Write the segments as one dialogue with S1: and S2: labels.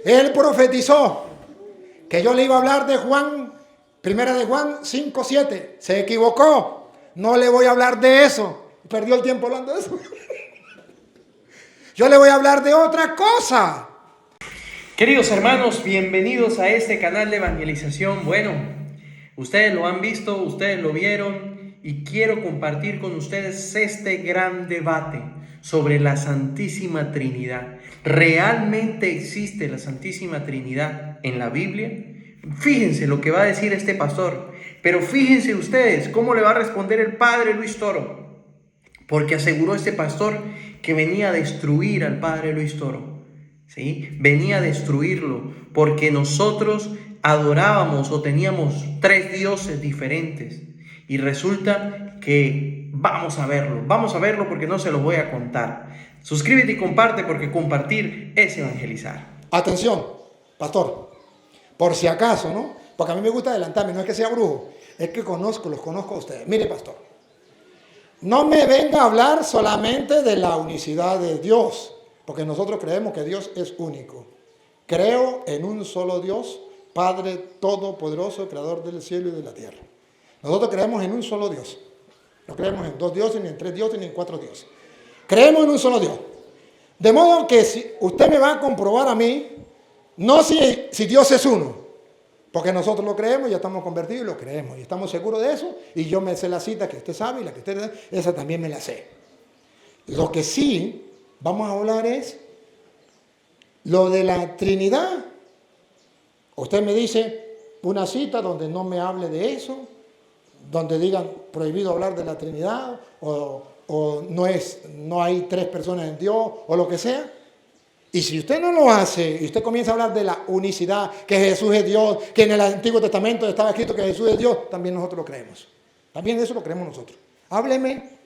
S1: Él profetizó que yo le iba a hablar de Juan, primera de Juan 5:7. Se equivocó. No le voy a hablar de eso. Perdió el tiempo hablando de eso. Yo le voy a hablar de otra cosa.
S2: Queridos hermanos, bienvenidos a este canal de evangelización. Bueno, ustedes lo han visto, ustedes lo vieron y quiero compartir con ustedes este gran debate sobre la Santísima Trinidad. ¿Realmente existe la Santísima Trinidad en la Biblia? Fíjense lo que va a decir este pastor, pero fíjense ustedes cómo le va a responder el padre Luis Toro, porque aseguró este pastor que venía a destruir al padre Luis Toro. ¿Sí? Venía a destruirlo porque nosotros adorábamos o teníamos tres dioses diferentes y resulta que vamos a verlo porque no se lo voy a contar. Suscríbete y comparte porque compartir es evangelizar.
S1: Atención, pastor, por si acaso, ¿no? Porque a mí me gusta adelantarme, no es que sea brujo, es que los conozco a ustedes. Mire, pastor, no me venga a hablar solamente de la unicidad de Dios, porque nosotros creemos que Dios es único. Creo en un solo Dios, Padre Todopoderoso, Creador del cielo y de la tierra. Nosotros creemos en un solo Dios. No creemos en dos dioses, ni en tres dioses, ni en cuatro dioses. Creemos en un solo Dios. De modo que si usted me va a comprobar a mí, no si Dios es uno, porque nosotros lo creemos, ya estamos convertidos y lo creemos, y estamos seguros de eso, y yo me sé la cita que usted sabe, y la que usted, esa también me la sé. Lo que sí vamos a hablar es lo de la Trinidad. Usted me dice una cita donde no me hable de eso, donde digan prohibido hablar de la Trinidad, o no hay tres personas en Dios, o lo que sea. Y si usted no lo hace, y usted comienza a hablar de la unicidad, que Jesús es Dios, que en el Antiguo Testamento estaba escrito que Jesús es Dios, también nosotros lo creemos. También eso lo creemos nosotros. Hábleme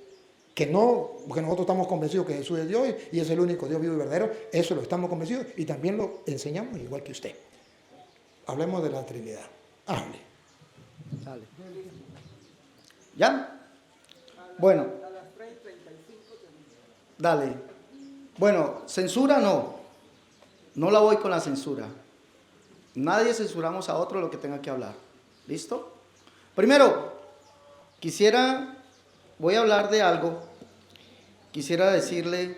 S1: que no, porque nosotros estamos convencidos que Jesús es Dios y es el único Dios vivo y verdadero. Eso lo estamos convencidos y también lo enseñamos igual que usted. Hablemos de la Trinidad. Hable.
S3: Dale. ¿Ya? Bueno. Dale. Bueno, censura no. No la voy con la censura. Nadie censuramos a otro lo que tenga que hablar. ¿Listo? Primero, voy a hablar de algo. Quisiera decirle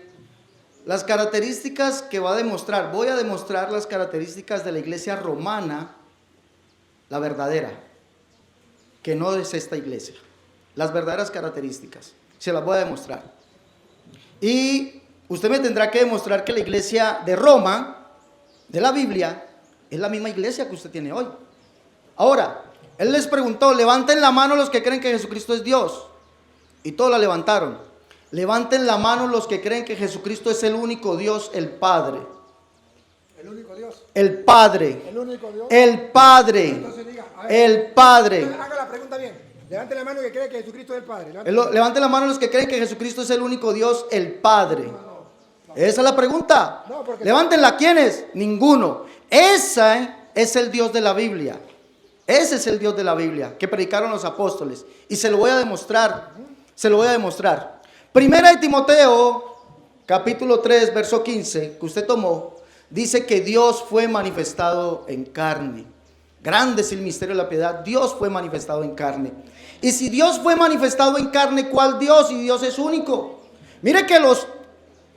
S3: las características que voy a demostrar las características de la iglesia romana, la verdadera, que no es esta iglesia. Las verdaderas características, se las voy a demostrar. Y usted me tendrá que demostrar que la iglesia de Roma, de la Biblia, es la misma iglesia que usted tiene hoy. Ahora, él les preguntó, levanten la mano los que creen que Jesucristo es Dios. Y todos la levantaron. Levanten la mano los que creen que Jesucristo es el único Dios, el Padre.
S1: ¿El único Dios?
S3: El Padre.
S1: ¿El único Dios?
S3: El Padre.
S1: Entonces diga,
S3: el Padre.
S1: Haga la pregunta bien. Levante la mano que cree que Jesucristo es el Padre.
S3: Levanten la mano los que creen que Jesucristo es el único Dios, el Padre. Esa es la pregunta. Levántenla, ¿quiénes? Ninguno. Ese es el Dios de la Biblia. Ese es el Dios de la Biblia que predicaron los apóstoles. Y se lo voy a demostrar. Se lo voy a demostrar. Primera de Timoteo, capítulo 3, verso 15, que usted tomó, dice que Dios fue manifestado en carne. Grande es el misterio de la piedad. Dios fue manifestado en carne. Y si Dios fue manifestado en carne, ¿cuál Dios? Y Dios es único. Mire que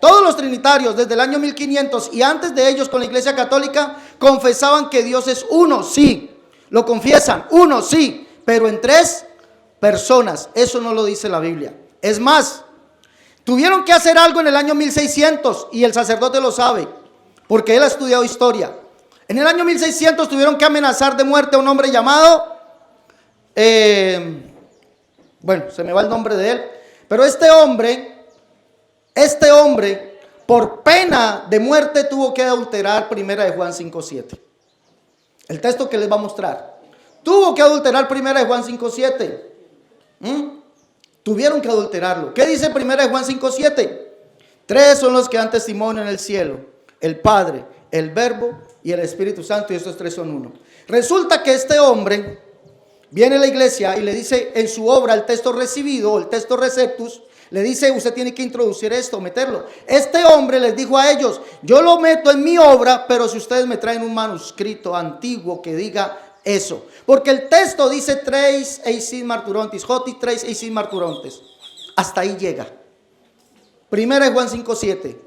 S3: todos los trinitarios desde el año 1500 y antes de ellos con la Iglesia Católica confesaban que Dios es uno, sí. Lo confiesan, uno, sí. Pero en tres personas. Eso no lo dice la Biblia. Es más, tuvieron que hacer algo en el año 1600 y el sacerdote lo sabe porque él ha estudiado historia. En el año 1600 tuvieron que amenazar de muerte a un hombre llamado, bueno, se me va el nombre de él, pero este hombre, por pena de muerte tuvo que adulterar primera de Juan 5:7. El texto que les va a mostrar. Tuvo que adulterar primera de Juan 5:7. Tuvieron que adulterarlo. ¿Qué dice primera de Juan 5:7? Tres son los que dan testimonio en el cielo: el Padre, el Verbo y el Espíritu Santo, y estos tres son uno. Resulta que este hombre viene a la iglesia y le dice en su obra, el texto recibido, el texto receptus, Le dice, usted tiene que introducir esto, meterlo. Este hombre les dijo a ellos, yo lo meto en mi obra, pero si ustedes me traen un manuscrito antiguo que diga eso. Porque el texto dice 3 eis marturontes, Joti 3 eis marturontes. Hasta ahí llega. Primera de Juan 5:7.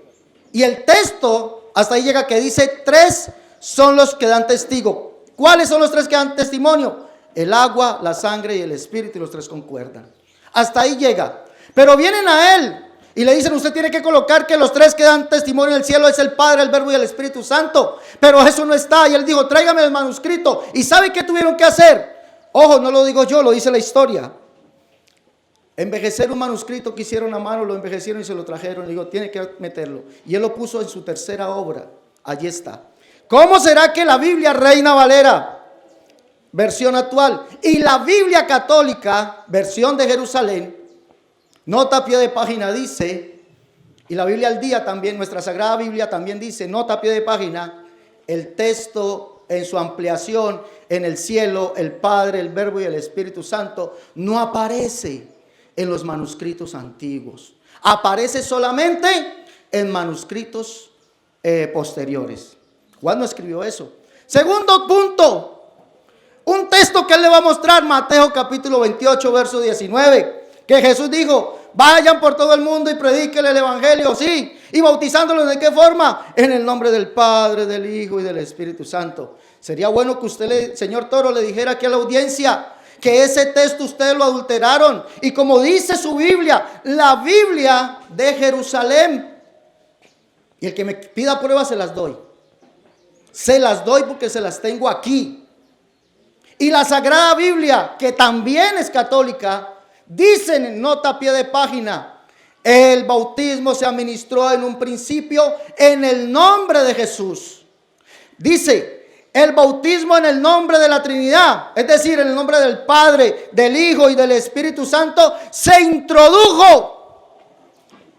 S3: Y el texto hasta ahí llega que dice 3 son los que dan testigo. ¿Cuáles son los 3 que dan testimonio? El agua, la sangre y el espíritu, y los 3 concuerdan. Hasta ahí llega. Pero vienen a él y le dicen, usted tiene que colocar que los 3 que dan testimonio en el cielo es el Padre, el Verbo y el Espíritu Santo. Pero eso no está. Y él dijo, tráigame el manuscrito. ¿Y sabe qué tuvieron que hacer? Ojo, no lo digo yo, lo dice la historia. Envejecer un manuscrito que hicieron a mano, lo envejecieron y se lo trajeron. Le digo, tiene que meterlo. Y él lo puso en su tercera obra. Allí está. ¿Cómo será que la Biblia Reina Valera, versión actual, y la Biblia Católica, versión de Jerusalén, nota a pie de página dice, y la Biblia al Día también, nuestra Sagrada Biblia también dice, nota a pie de página, el texto en su ampliación, en el cielo, el Padre, el Verbo y el Espíritu Santo, no aparece en los manuscritos antiguos. Aparece solamente en manuscritos posteriores. Juan no escribió eso. Segundo punto, un texto que él le va a mostrar, Mateo capítulo 28, verso 19, que Jesús dijo, vayan por todo el mundo y predíquenle el evangelio, sí, y bautizándolos ¿de qué forma? En el nombre del Padre, del Hijo y del Espíritu Santo. Sería bueno que usted, señor Toro, le dijera aquí a la audiencia que ese texto ustedes lo adulteraron. Y como dice su Biblia, la Biblia de Jerusalén. Y el que me pida pruebas se las doy. Se las doy porque se las tengo aquí. Y la Sagrada Biblia, que también es católica, dicen en nota a pie de página, el bautismo se administró en un principio en el nombre de Jesús. Dice, el bautismo en el nombre de la Trinidad, es decir, en el nombre del Padre, del Hijo y del Espíritu Santo, se introdujo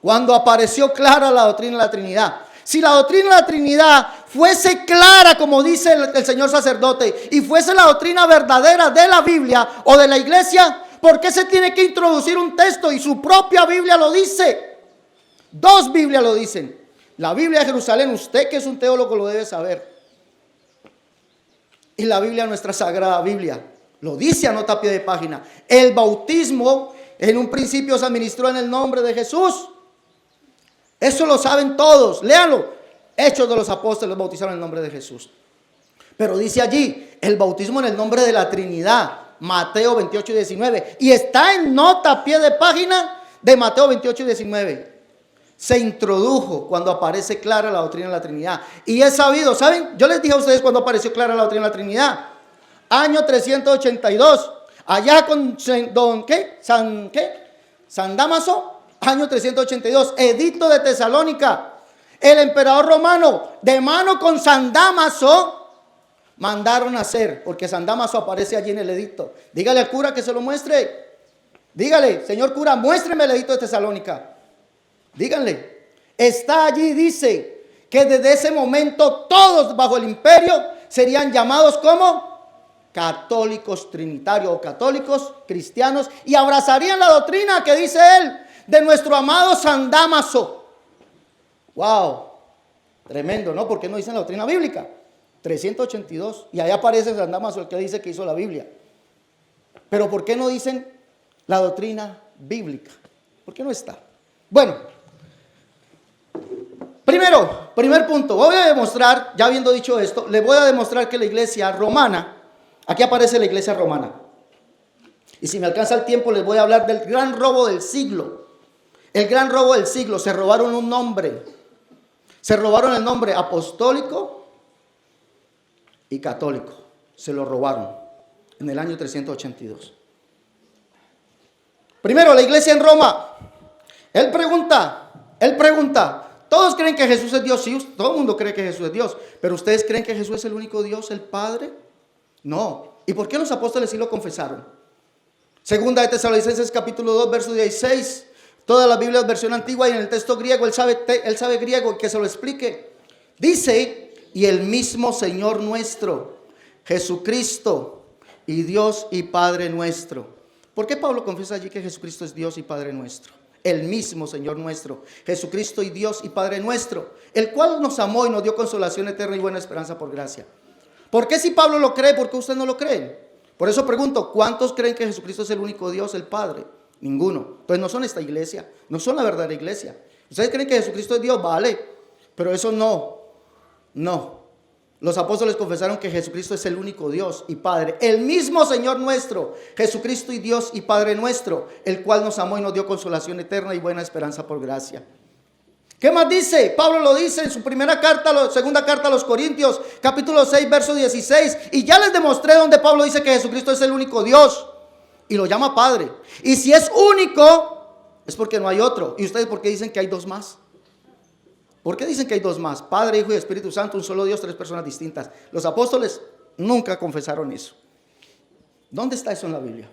S3: cuando apareció clara la doctrina de la Trinidad. Si la doctrina de la Trinidad fuese clara, como dice el señor sacerdote, y fuese la doctrina verdadera de la Biblia o de la iglesia, ¿por qué se tiene que introducir un texto? Y su propia Biblia lo dice. 2 Biblias lo dicen. La Biblia de Jerusalén, usted que es un teólogo lo debe saber. Y la Biblia, nuestra Sagrada Biblia, lo dice a nota a pie de página. El bautismo en un principio se administró en el nombre de Jesús. Eso lo saben todos, léanlo. Hechos de los Apóstoles bautizaron en el nombre de Jesús. Pero dice allí, el bautismo en el nombre de la Trinidad, Mateo 28 y 19. Y está en nota a pie de página de Mateo 28 y 19. Se introdujo cuando aparece clara la doctrina de la Trinidad. Y es sabido, ¿saben? Yo les dije a ustedes cuando apareció clara la doctrina de la Trinidad. Año 382. Allá con San Dámaso. Año 382, edicto de Tesalónica. El emperador romano, de mano con San Dámaso, mandaron a hacer, porque San Dámaso aparece allí en el edicto. Dígale al cura que se lo muestre. Dígale, señor cura, muéstreme el edicto de Tesalónica. Díganle. Está allí, dice, que desde ese momento todos bajo el imperio serían llamados como católicos trinitarios o católicos cristianos y abrazarían la doctrina que dice él de nuestro amado San Dámaso. Wow, tremendo, ¿no? Porque no dicen la doctrina bíblica. 382, y ahí aparece San Dámaso, el que dice que hizo la Biblia. Pero ¿por qué no dicen la doctrina bíblica? ¿Por qué no está? Bueno, primer punto, voy a demostrar, ya habiendo dicho esto, le voy a demostrar que la iglesia romana, aquí aparece la iglesia romana. Y si me alcanza el tiempo les voy a hablar del gran robo del siglo. El gran robo del siglo, se robaron un nombre. Se robaron el nombre apostólico y católico. Se lo robaron en el año 382. Primero, la iglesia en Roma. Él pregunta, ¿todos creen que Jesús es Dios? Sí, todo el mundo cree que Jesús es Dios. ¿Pero ustedes creen que Jesús es el único Dios, el Padre? No. ¿Y por qué los apóstoles sí lo confesaron? Segunda de Tesalonicenses capítulo 2, verso 16. Toda la Biblia es versión antigua y en el texto griego, él sabe griego, que se lo explique. Dice, y el mismo Señor nuestro, Jesucristo, y Dios y Padre nuestro. ¿Por qué Pablo confiesa allí que Jesucristo es Dios y Padre nuestro? el mismo Señor nuestro, Jesucristo y Dios y Padre nuestro, el cual nos amó y nos dio consolación eterna y buena esperanza por gracia. ¿Por qué si Pablo lo cree, por qué ustedes no lo creen? Por eso pregunto, ¿cuántos creen que Jesucristo es el único Dios, el Padre? Ninguno. Entonces no son esta iglesia, no son la verdadera iglesia. ¿Ustedes creen que Jesucristo es Dios? Vale, pero eso no. Los apóstoles confesaron que Jesucristo es el único Dios y Padre, el mismo Señor nuestro, Jesucristo y Dios y Padre nuestro, el cual nos amó y nos dio consolación eterna y buena esperanza por gracia. ¿Qué más dice? Pablo lo dice en su segunda carta a los Corintios, capítulo 6, verso 16. Y ya les demostré donde Pablo dice que Jesucristo es el único Dios y lo llama Padre. Y si es único, es porque no hay otro. ¿Y ustedes por qué dicen que hay dos más? ¿Por qué dicen que hay dos más? Padre, Hijo y Espíritu Santo, un solo Dios, tres personas distintas. Los apóstoles nunca confesaron eso. ¿Dónde está eso en la Biblia?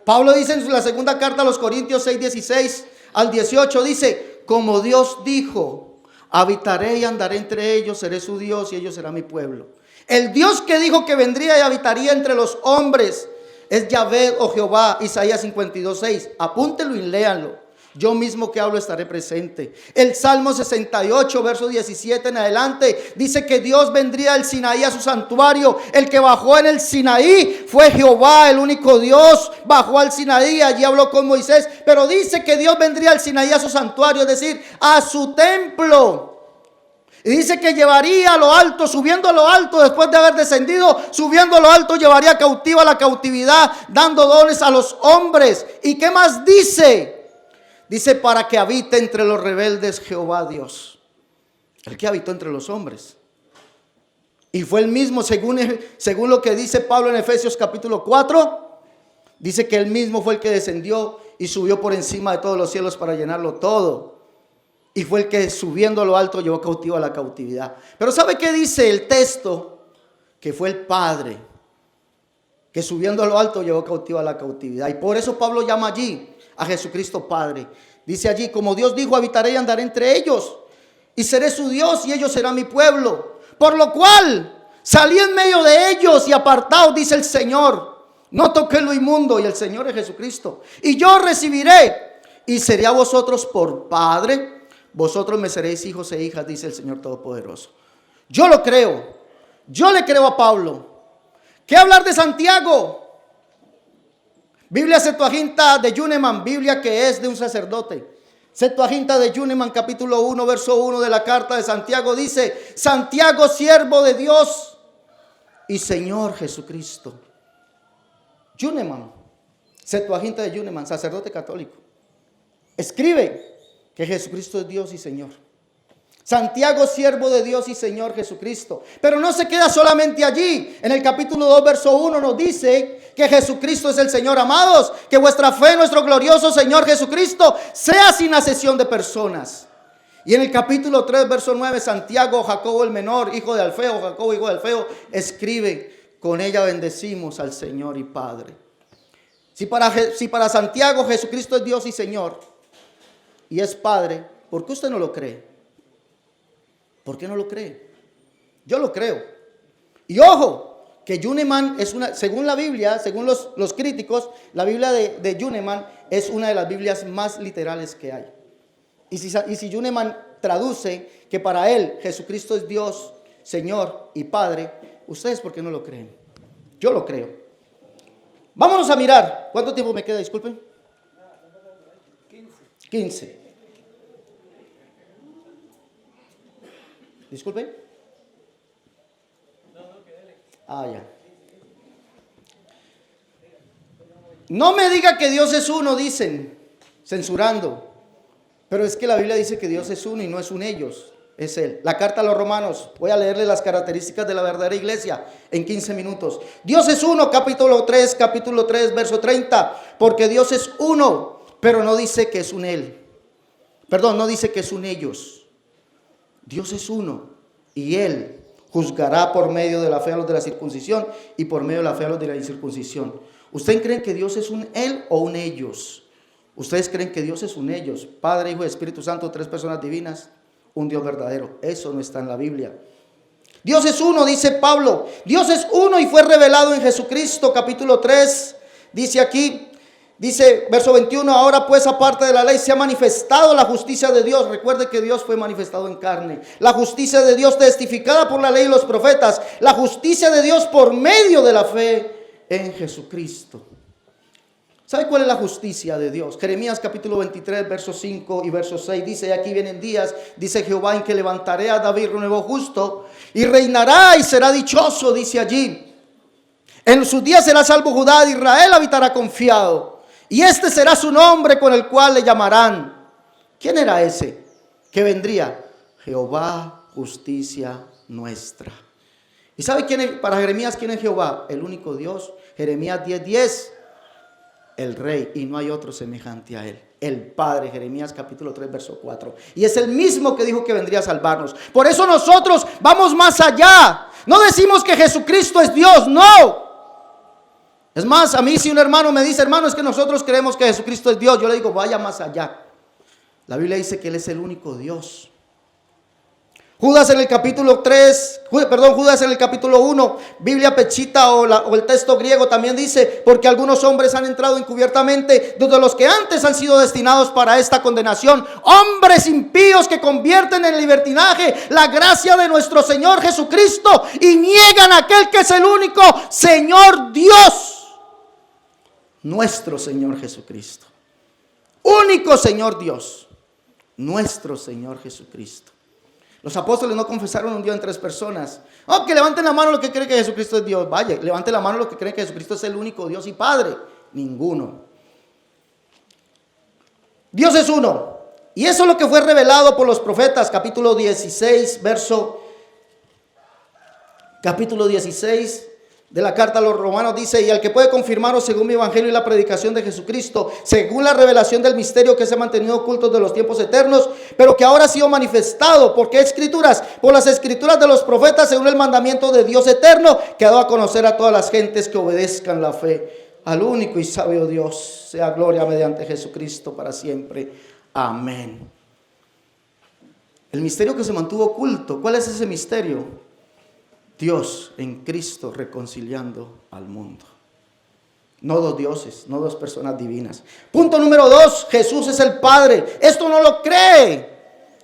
S3: Pablo dice en la segunda carta a los Corintios 6, 16 al 18, dice: como Dios dijo, habitaré y andaré entre ellos, seré su Dios y ellos serán mi pueblo. El Dios que dijo que vendría y habitaría entre los hombres es Yahvé o Jehová. Isaías 52, 6. Apúntelo y léanlo. Yo mismo que hablo estaré presente. El Salmo 68, verso 17 en adelante, dice que Dios vendría del Sinaí a su santuario. El que bajó en el Sinaí fue Jehová, el único Dios. Bajó al Sinaí, allí habló con Moisés. Pero dice que Dios vendría al Sinaí a su santuario, es decir, a su templo. Y dice que llevaría a lo alto, subiendo a lo alto, después de haber descendido, subiendo a lo alto, llevaría cautiva la cautividad, dando dones a los hombres. ¿Y qué más dice? Dice: para que habite entre los rebeldes Jehová Dios. El que habitó entre los hombres. Y fue el mismo, según lo que dice Pablo en Efesios capítulo 4. Dice que él mismo fue el que descendió y subió por encima de todos los cielos para llenarlo todo. Y fue el que subiendo a lo alto llevó cautivo a la cautividad. Pero ¿sabe qué dice el texto? Que fue el Padre que subiendo a lo alto llevó cautivo a la cautividad. Y por eso Pablo llama allí a Jesucristo Padre. Dice allí: como Dios dijo, habitaré y andaré entre ellos, y seré su Dios y ellos serán mi pueblo. Por lo cual salí en medio de ellos y apartaos, dice el Señor. No toqué lo inmundo, y el Señor es Jesucristo. Y yo recibiré y seré a vosotros por Padre. Vosotros me seréis hijos e hijas, dice el Señor Todopoderoso. Yo lo creo. Yo le creo a Pablo. ¿Qué hablar de Santiago? Biblia Septuaginta de Yuneman, Biblia que es de un sacerdote. Septuaginta de Yuneman, capítulo 1, verso 1 de la carta de Santiago dice: Santiago, siervo de Dios y Señor Jesucristo. Yuneman, Septuaginta de Yuneman, sacerdote católico, escribe que Jesucristo es Dios y Señor. Santiago, siervo de Dios y Señor Jesucristo. Pero no se queda solamente allí. En el capítulo 2, verso 1 nos dice que Jesucristo es el Señor. Amados, que vuestra fe en nuestro glorioso Señor Jesucristo sea sin acepción de personas. Y en el capítulo 3, verso 9, Santiago, Jacobo el menor, hijo de Alfeo, Jacobo hijo de Alfeo, escribe: con ella bendecimos al Señor y Padre. Si para Santiago Jesucristo es Dios y Señor y es Padre, ¿por qué usted no lo cree? ¿Por qué no lo cree? Yo lo creo. Y ojo, que Yuneman es una, según la Biblia, según los críticos, la Biblia de Yuneman es una de las Biblias más literales que hay. Y si Yuneman traduce que para él Jesucristo es Dios, Señor y Padre, ¿ustedes por qué no lo creen? Yo lo creo. Vámonos a mirar. ¿Cuánto tiempo me queda? Disculpen. 15. Disculpen. Ya. No me diga que Dios es uno, dicen, censurando. Pero es que la Biblia dice que Dios es uno y no es un ellos, es Él. La carta a los Romanos, voy a leerle las características de la verdadera iglesia en 15 minutos. Dios es uno, capítulo 3, verso 30. Porque Dios es uno, pero no dice que es un Él. Perdón, no dice que es un ellos. Dios es uno y Él juzgará por medio de la fe a los de la circuncisión y por medio de la fe a los de la incircuncisión. ¿Ustedes creen que Dios es un Él o un ellos? ¿Ustedes creen que Dios es un ellos? Padre, Hijo y Espíritu Santo, tres personas divinas, un Dios verdadero. Eso no está en la Biblia. Dios es uno, dice Pablo. Dios es uno y fue revelado en Jesucristo, capítulo 3. Dice aquí, Dice, verso 21, ahora pues aparte de la ley se ha manifestado la justicia de Dios. Recuerde que Dios fue manifestado en carne. La justicia de Dios testificada por la ley y los profetas. La justicia de Dios por medio de la fe en Jesucristo. ¿Sabe cuál es la justicia de Dios? Jeremías capítulo 23, versos 5 y verso 6 dice, aquí vienen días, dice Jehová, en que levantaré a David un nuevo justo y reinará y será dichoso, dice allí. En sus días será salvo Judá, de Israel habitará confiado. Y este será su nombre con el cual le llamarán. ¿Quién era ese que vendría? Jehová, justicia nuestra. ¿Y sabe quién es, para Jeremías, quién es Jehová? El único Dios. Jeremías 10:10, el Rey, y no hay otro semejante a él. El Padre, Jeremías capítulo 3, verso 4. Y es el mismo que dijo que vendría a salvarnos. Por eso nosotros vamos más allá. No decimos que Jesucristo es Dios, no. Es más, a mí si un hermano me dice, hermano, es que nosotros creemos que Jesucristo es Dios, yo le digo, vaya más allá. La Biblia dice que Él es el único Dios. Judas en el capítulo 1, Biblia Pechita o el texto griego también dice, porque algunos hombres han entrado encubiertamente, de los que antes han sido destinados para esta condenación, hombres impíos que convierten en libertinaje la gracia de nuestro Señor Jesucristo y niegan a aquel que es el único Señor Dios. Nuestro Señor Jesucristo. Único Señor Dios. Nuestro Señor Jesucristo. Los apóstoles no confesaron un Dios en 3 personas. Oh, que levanten la mano los que creen que Jesucristo es Dios. Vaya, levanten la mano los que creen que Jesucristo es el único Dios y Padre. Ninguno. Dios es uno. Y eso es lo que fue revelado por los profetas. Capítulo 16 de la carta a los romanos dice, y al que puede confirmaros según mi evangelio y la predicación de Jesucristo, según la revelación del misterio que se ha mantenido oculto de los tiempos eternos, pero que ahora ha sido manifestado. ¿Por qué escrituras? Por las escrituras de los profetas, según el mandamiento de Dios eterno, que ha dado a conocer a todas las gentes que obedezcan la fe. Al único y sabio Dios sea gloria mediante Jesucristo para siempre. Amén. El misterio que se mantuvo oculto, ¿cuál es ese misterio? Dios en Cristo reconciliando al mundo. No 2 dioses, no 2 personas divinas. Punto número 2, Jesús es el Padre. Esto no lo cree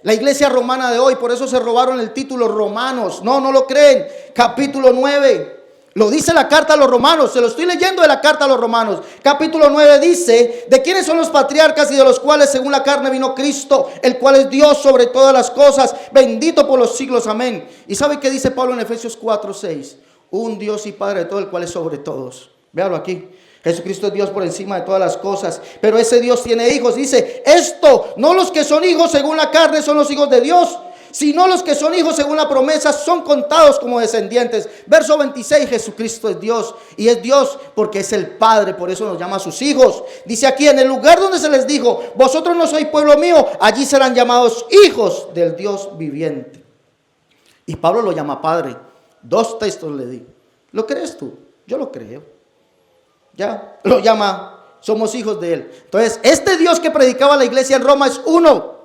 S3: la iglesia romana de hoy, por eso se robaron el título romanos. No lo creen. Capítulo 9, lo dice la carta a los romanos, se lo estoy leyendo de la carta a los romanos. Capítulo 9 dice, ¿de quiénes son los patriarcas y de los cuales según la carne vino Cristo, el cual es Dios sobre todas las cosas, bendito por los siglos, amén? ¿Y sabe qué dice Pablo en Efesios 4:6? Un Dios y Padre de todo, el cual es sobre todos. Véalo aquí. Jesucristo es Dios por encima de todas las cosas, pero ese Dios tiene hijos. Dice, esto, no los que son hijos según la carne son los hijos de Dios, sino los que son hijos según la promesa son contados como descendientes. Verso 26, Jesucristo es Dios, y es Dios porque es el Padre, por eso nos llama a sus hijos. Dice aquí, en el lugar donde se les dijo, vosotros no sois pueblo mío, allí serán llamados hijos del Dios viviente. Y Pablo lo llama Padre. 2 textos le di. ¿Lo crees tú? Yo lo creo. Ya, lo llama, somos hijos de Él. Entonces, este Dios que predicaba la iglesia en Roma es uno.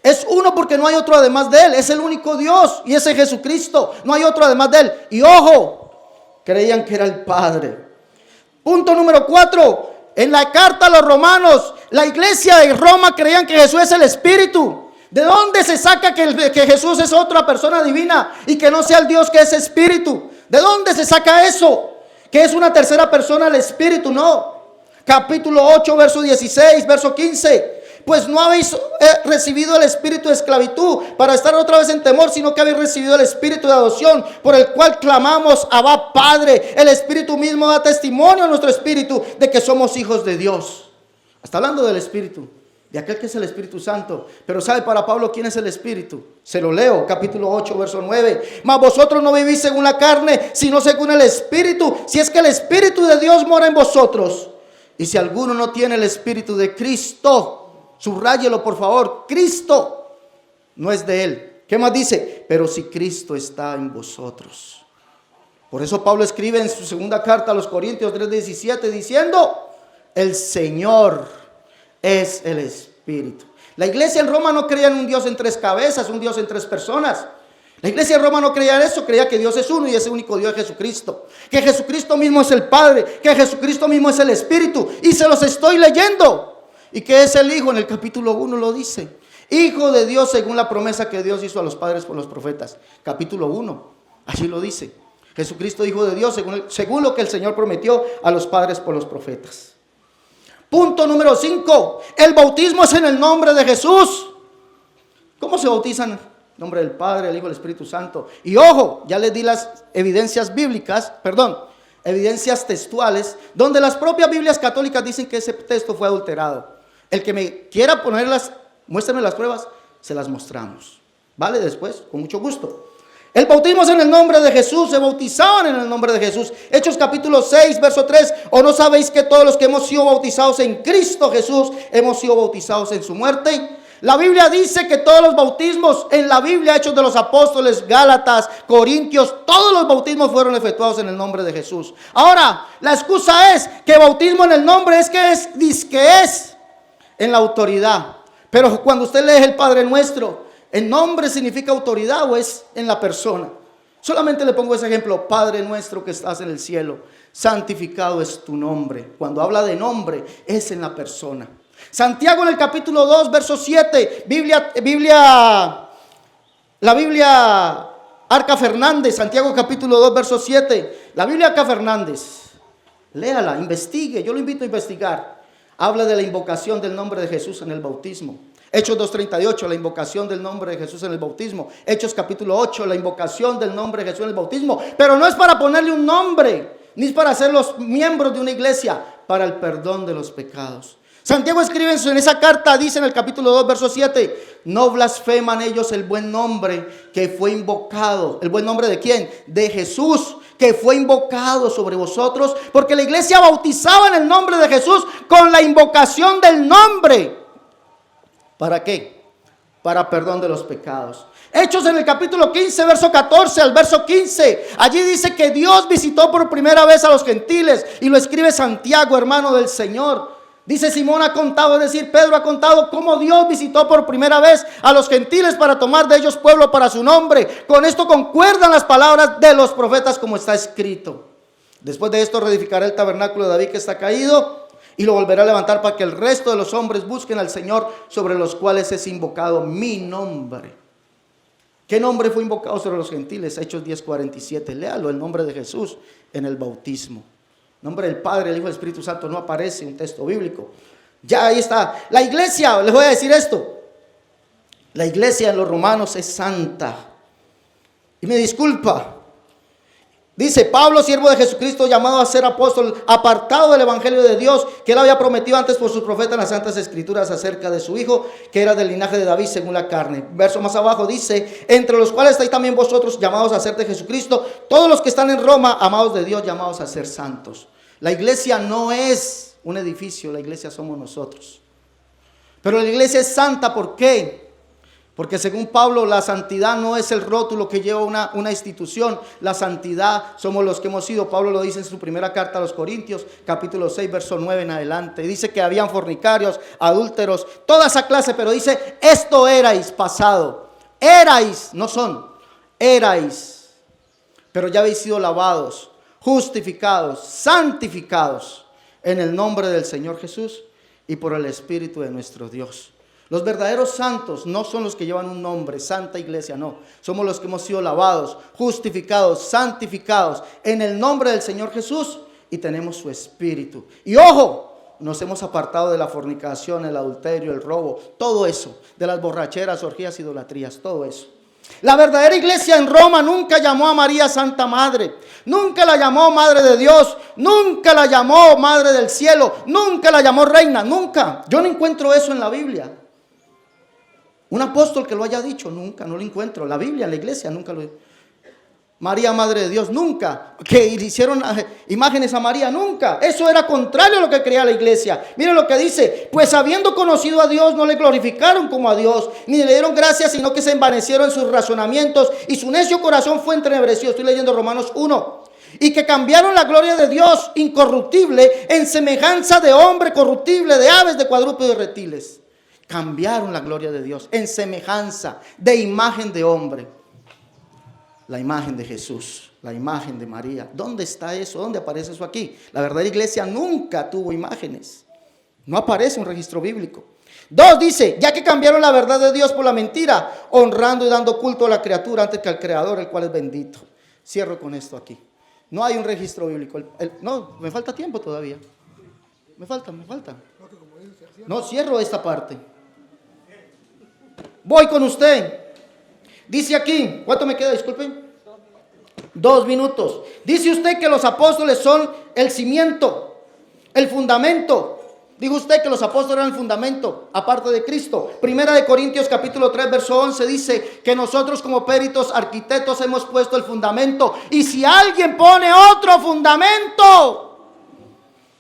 S3: Es uno porque no hay otro además de Él. Es el único Dios y ese es Jesucristo. No hay otro además de Él. Y ojo, creían que era el Padre. Punto número 4. En la carta a los romanos, la iglesia de Roma creían que Jesús es el Espíritu. ¿De dónde se saca que Jesús es otra persona divina y que no sea el Dios que es Espíritu? ¿De dónde se saca eso? Que es una tercera persona el Espíritu. No. Capítulo 8, verso 16, verso 15. Pues no habéis recibido el espíritu de esclavitud para estar otra vez en temor, sino que habéis recibido el espíritu de adopción, por el cual clamamos, Abba, Padre. El Espíritu mismo da testimonio a nuestro espíritu de que somos hijos de Dios. Está hablando del Espíritu, de aquel que es el Espíritu Santo. Pero ¿sabe para Pablo quién es el Espíritu? Se lo leo, capítulo 8, verso 9. Mas vosotros no vivís según la carne, sino según el Espíritu, si es que el Espíritu de Dios mora en vosotros. Y si alguno no tiene el Espíritu de Cristo, subráyelo por favor, Cristo no es de Él. ¿Qué más dice? Pero si Cristo está en vosotros. Por eso Pablo escribe en su segunda carta a los Corintios 3:17 diciendo, el Señor es el Espíritu. La iglesia en Roma no creía en un Dios en 3 cabezas, un Dios en 3 personas. La iglesia de Roma no creía eso, creía que Dios es uno y ese único Dios es Jesucristo. Que Jesucristo mismo es el Padre, que Jesucristo mismo es el Espíritu. Y se los estoy leyendo. Y que es el Hijo, en el capítulo 1 lo dice. Hijo de Dios según la promesa que Dios hizo a los padres por los profetas. Capítulo 1, allí lo dice. Jesucristo, Hijo de Dios, según lo que el Señor prometió a los padres por los profetas. Punto número 5. El bautismo es en el nombre de Jesús. ¿Cómo se bautizan? En nombre del Padre, del Hijo y del Espíritu Santo. Y ojo, ya les di las evidencias bíblicas, evidencias textuales, donde las propias Biblias católicas dicen que ese texto fue adulterado. El que me quiera ponerlas, muéstrenme las pruebas, se las mostramos. ¿Vale? Después, con mucho gusto. El bautismo es en el nombre de Jesús, se bautizaban en el nombre de Jesús. Hechos capítulo 6, verso 3. ¿O no sabéis que todos los que hemos sido bautizados en Cristo Jesús, hemos sido bautizados en su muerte? La Biblia dice que todos los bautismos en la Biblia, Hechos de los Apóstoles, Gálatas, Corintios, todos los bautismos fueron efectuados en el nombre de Jesús. Ahora, la excusa es que bautismo en el nombre es en la autoridad. Pero cuando usted lee el Padre Nuestro, ¿el nombre significa autoridad o es en la persona? Solamente le pongo ese ejemplo. Padre nuestro que estás en el cielo, santificado es tu nombre. Cuando habla de nombre, es en la persona. Santiago en el capítulo 2, verso 7, la Biblia Arca Fernández, Santiago capítulo 2, verso 7, la Biblia Arca Fernández, léala, investigue, yo lo invito a investigar. Habla de la invocación del nombre de Jesús en el bautismo. Hechos 2:38, la invocación del nombre de Jesús en el bautismo. Hechos capítulo 8, la invocación del nombre de Jesús en el bautismo. Pero no es para ponerle un nombre, ni es para hacer los miembros de una iglesia, para el perdón de los pecados. Santiago escribe en esa carta, dice en el capítulo 2, verso 7, no blasfeman ellos el buen nombre que fue invocado. ¿El buen nombre de quién? De Jesús, que fue invocado sobre vosotros, porque la iglesia bautizaba en el nombre de Jesús con la invocación del nombre. ¿Para qué? Para perdón de los pecados. Hechos en el capítulo 15, verso 14 al verso 15. Allí dice que Dios visitó por primera vez a los gentiles. Y lo escribe Santiago, hermano del Señor. Dice Simón ha contado, es decir, Pedro ha contado cómo Dios visitó por primera vez a los gentiles para tomar de ellos pueblo para su nombre. Con esto concuerdan las palabras de los profetas como está escrito. Después de esto reedificará el tabernáculo de David que está caído y lo volverá a levantar para que el resto de los hombres busquen al Señor sobre los cuales es invocado mi nombre. ¿Qué nombre fue invocado sobre los gentiles? Hechos 10:47. Léalo, el nombre de Jesús en el bautismo. El nombre del Padre, el Hijo y el Espíritu Santo no aparece en un texto bíblico. Ya ahí está. La iglesia, les voy a decir esto. La iglesia en los Romanos es santa. Y me disculpa. Dice Pablo, siervo de Jesucristo, llamado a ser apóstol, apartado del evangelio de Dios, que él había prometido antes por sus profetas en las santas escrituras acerca de su hijo, que era del linaje de David según la carne. Verso más abajo dice, entre los cuales estáis también vosotros llamados a ser de Jesucristo, todos los que están en Roma, amados de Dios, llamados a ser santos. La iglesia no es un edificio, la iglesia somos nosotros. Pero la iglesia es santa, ¿por qué? Porque según Pablo, la santidad no es el rótulo que lleva una institución. La santidad somos los que hemos sido. Pablo lo dice en su primera carta a los Corintios, capítulo 6, verso 9 en adelante. Dice que habían fornicarios, adúlteros, toda esa clase, pero dice, esto erais pasado. Erais, no son, erais. Pero ya habéis sido lavados, justificados, santificados en el nombre del Señor Jesús y por el Espíritu de nuestro Dios. Los verdaderos santos no son los que llevan un nombre, santa iglesia, no. Somos los que hemos sido lavados, justificados, santificados en el nombre del Señor Jesús y tenemos su Espíritu. Y ojo, nos hemos apartado de la fornicación, el adulterio, el robo, todo eso, de las borracheras, orgías, idolatrías, todo eso. La verdadera iglesia en Roma nunca llamó a María Santa Madre, nunca la llamó Madre de Dios, nunca la llamó Madre del Cielo, nunca la llamó Reina, nunca. Yo no encuentro eso en la Biblia. Un apóstol que lo haya dicho, nunca, no lo encuentro. La Biblia, la iglesia, nunca lo. María, Madre de Dios, nunca. Que hicieron imágenes a María, nunca. Eso era contrario a lo que creía la iglesia. Miren lo que dice, pues habiendo conocido a Dios, no le glorificaron como a Dios, ni le dieron gracias, sino que se envanecieron en sus razonamientos, y su necio corazón fue entenebrecido. Estoy leyendo Romanos 1. Y que cambiaron la gloria de Dios incorruptible en semejanza de hombre corruptible, de aves, de cuadrúpedos y reptiles. Cambiaron la gloria de Dios en semejanza de imagen de hombre. la imagen de Jesús, la imagen de María. ¿Dónde está eso? ¿Dónde aparece eso aquí? La verdadera iglesia nunca tuvo imágenes. No aparece un registro bíblico. 2 dice, ya que cambiaron la verdad de Dios por la mentira, honrando y dando culto a la criatura antes que al Creador, el cual es bendito. Cierro con esto aquí. No hay un registro bíblico. No, me falta tiempo todavía. Me falta. No, cierro esta parte. Voy con usted. Dice aquí, ¿cuánto me queda? Disculpen. 2 minutos. Dice usted que los apóstoles son el cimiento, el fundamento. Dijo usted que los apóstoles eran el fundamento, aparte de Cristo. Primera de Corintios capítulo 3, verso 11 dice que nosotros como peritos arquitectos hemos puesto el fundamento. Y si alguien pone otro fundamento,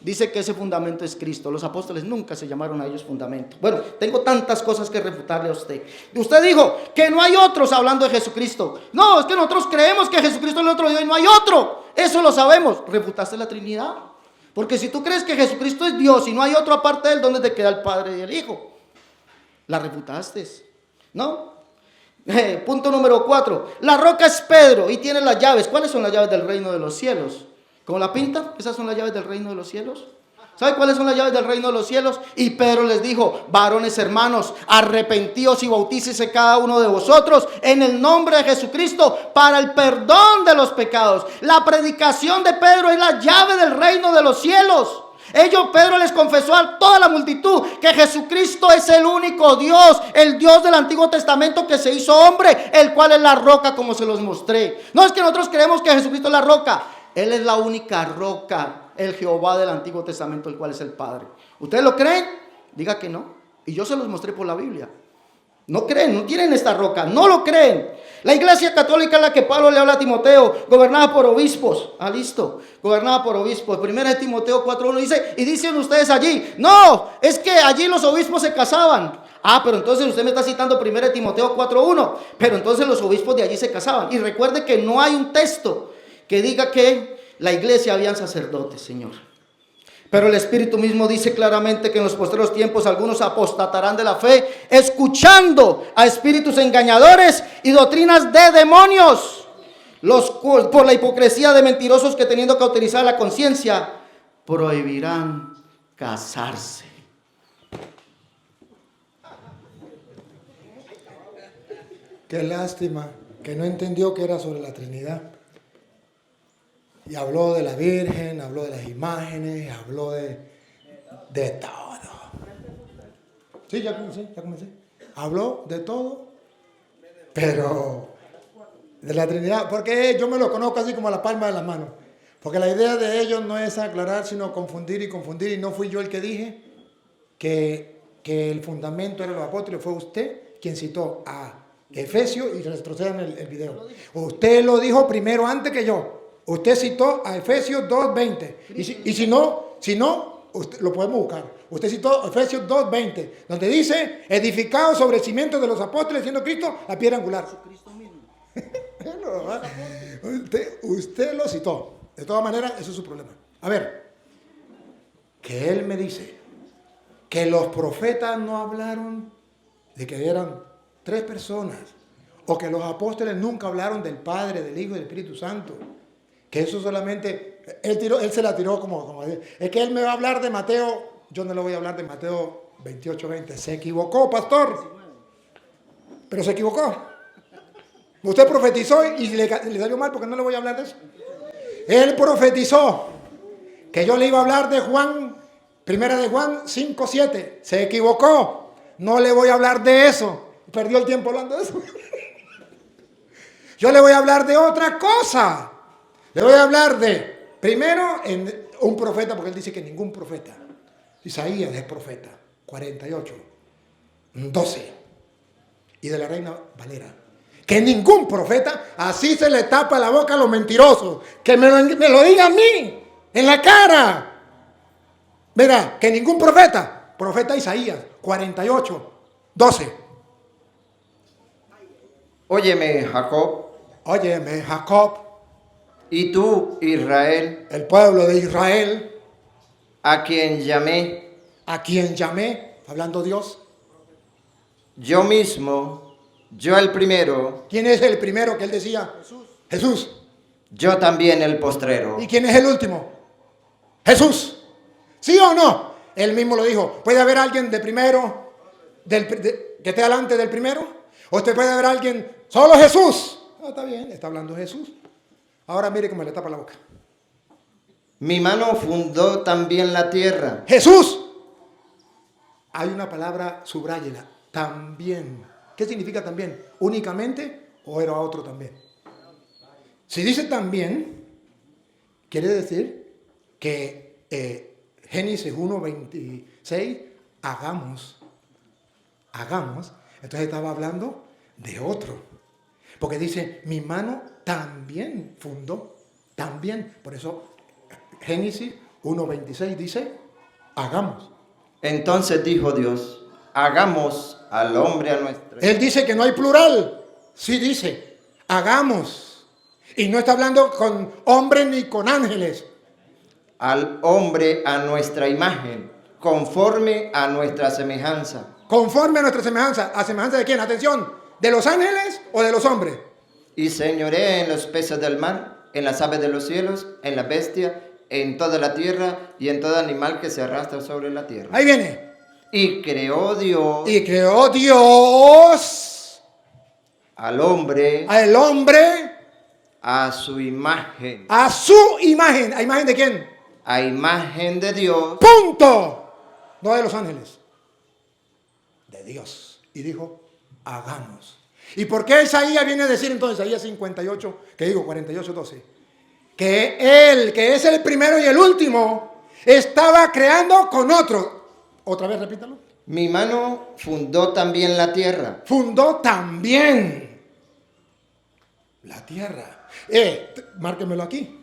S3: dice que ese fundamento es Cristo. Los apóstoles nunca se llamaron a ellos fundamento. Bueno, tengo tantas cosas que refutarle a usted. Usted dijo que no hay otros hablando de Jesucristo. No, es que nosotros creemos que Jesucristo es el otro Dios y no hay otro. Eso lo sabemos. ¿Refutaste la Trinidad? Porque si tú crees que Jesucristo es Dios y no hay otro aparte de él, ¿dónde te queda el Padre y el Hijo? La refutaste, ¿no? Punto número 4. La roca es Pedro y tiene las llaves. ¿Cuáles son las llaves del reino de los cielos? ¿Cómo la pinta? Esas son las llaves del reino de los cielos. ¿Sabe cuáles son las llaves del reino de los cielos? Y Pedro les dijo, varones hermanos, arrepentíos y bautícese cada uno de vosotros en el nombre de Jesucristo para el perdón de los pecados. La predicación de Pedro es la llave del reino de los cielos. Pedro les confesó a toda la multitud que Jesucristo es el único Dios, el Dios del Antiguo Testamento que se hizo hombre, el cual es la roca como se los mostré. No es que nosotros creemos que Jesucristo es la roca. Él es la única roca, el Jehová del Antiguo Testamento, el cual es el Padre. ¿Ustedes lo creen? Diga que no. Y yo se los mostré por la Biblia. No creen, no tienen esta roca, no lo creen. La iglesia católica es la que Pablo le habla a Timoteo, gobernada por obispos. Listo, gobernada por obispos. Primera de Timoteo 4:1 dice, y dicen ustedes allí, no, es que allí los obispos se casaban. Pero entonces usted me está citando Primera de Timoteo 4:1, pero entonces los obispos de allí se casaban. Y recuerde que no hay un texto que diga que la iglesia habían sacerdotes, Señor. Pero el Espíritu mismo dice claramente que en los postreros tiempos algunos apostatarán de la fe, escuchando a espíritus engañadores y doctrinas de demonios, por la hipocresía de mentirosos que teniendo cauterizada la conciencia, prohibirán casarse.
S1: Qué lástima que no entendió que era sobre la Trinidad. Y habló de la Virgen, habló de las imágenes, habló de todo. Sí, ya comencé. Habló de todo, pero de la Trinidad, porque yo me lo conozco así como a la palma de la mano. Porque la idea de ellos no es aclarar, sino confundir, y no fui yo el que dije que el fundamento eran los apóstoles, fue usted quien citó a Efesios, y retrocedan el video. Usted lo dijo primero antes que yo. Usted citó a Efesios 2:20. Y si no, usted, lo podemos buscar. Usted citó Efesios 2:20, donde dice, edificado sobre el cimiento de los apóstoles, siendo Cristo la piedra angular. usted lo citó. De todas maneras, eso es su problema. A ver, que él me dice que los profetas no hablaron de que eran 3 personas, o que los apóstoles nunca hablaron del Padre, del Hijo y del Espíritu Santo. Que eso solamente, él se la tiró como es que él me va a hablar de Mateo, yo no le voy a hablar de Mateo 28:20. Se equivocó, pastor. Pero se equivocó. Usted profetizó y le salió mal porque no le voy a hablar de eso. Él profetizó que yo le iba a hablar de Juan, primera de Juan 5:7. Se equivocó. No le voy a hablar de eso. Perdió el tiempo hablando de eso. Yo le voy a hablar de otra cosa. Le voy a hablar de, primero, en un profeta, porque él dice que ningún profeta. Isaías es profeta, 48:12. Y de la Reina Valera. Que ningún profeta, así se le tapa la boca a los mentirosos. Que me lo diga a mí, en la cara. Verá, que ningún profeta Isaías, 48:12.
S4: Óyeme, Jacob.
S1: Óyeme, Jacob.
S4: Y tú, Israel,
S1: el pueblo de Israel,
S4: a quien llamé,
S1: hablando Dios.
S4: Yo mismo, yo el primero.
S1: ¿Quién es el primero que él decía? Jesús.
S4: Yo también el postrero.
S1: ¿Y quién es el último? Jesús. ¿Sí o no? Él mismo lo dijo. ¿Puede haber alguien de primero, que esté delante del primero? ¿O usted puede haber alguien, solo Jesús? No, está bien, está hablando Jesús. Ahora mire cómo le tapa la boca.
S4: Mi mano fundó también la tierra.
S1: Jesús. Hay una palabra, subráyela. También. ¿Qué significa también? ¿Únicamente o era otro también? Si dice también, quiere decir que Génesis 1:26, hagamos. Entonces estaba hablando de otro. Porque dice, mi mano también fundó. También. Por eso Génesis 1:26 dice, hagamos.
S4: Entonces dijo Dios, hagamos al hombre a nuestra.
S1: Él dice que no hay plural. Sí dice, hagamos. Y no está hablando con hombres ni con ángeles.
S4: Al hombre a nuestra imagen, conforme a nuestra semejanza.
S1: Conforme a nuestra semejanza. ¿A semejanza de quién? Atención. ¿De los ángeles o de los hombres?
S4: Y señoré en los peces del mar, en las aves de los cielos, en la bestia, en toda la tierra y en todo animal que se arrastra sobre la tierra.
S1: Ahí viene.
S4: Y creó Dios
S1: Y creó Dios
S4: al hombre
S1: al hombre
S4: a su imagen.
S1: a su imagen. ¿A imagen de quién?
S4: A imagen de Dios.
S1: Punto. No de los ángeles. De Dios. Y dijo, hagamos. ¿Y por qué Isaías viene a decir entonces, Isaías 58, que digo 48:12? Que él, que es el primero y el último, estaba creando con otro. Otra vez, repítalo.
S4: Mi mano fundó también la tierra.
S1: Fundó también la tierra. Márquemelo aquí.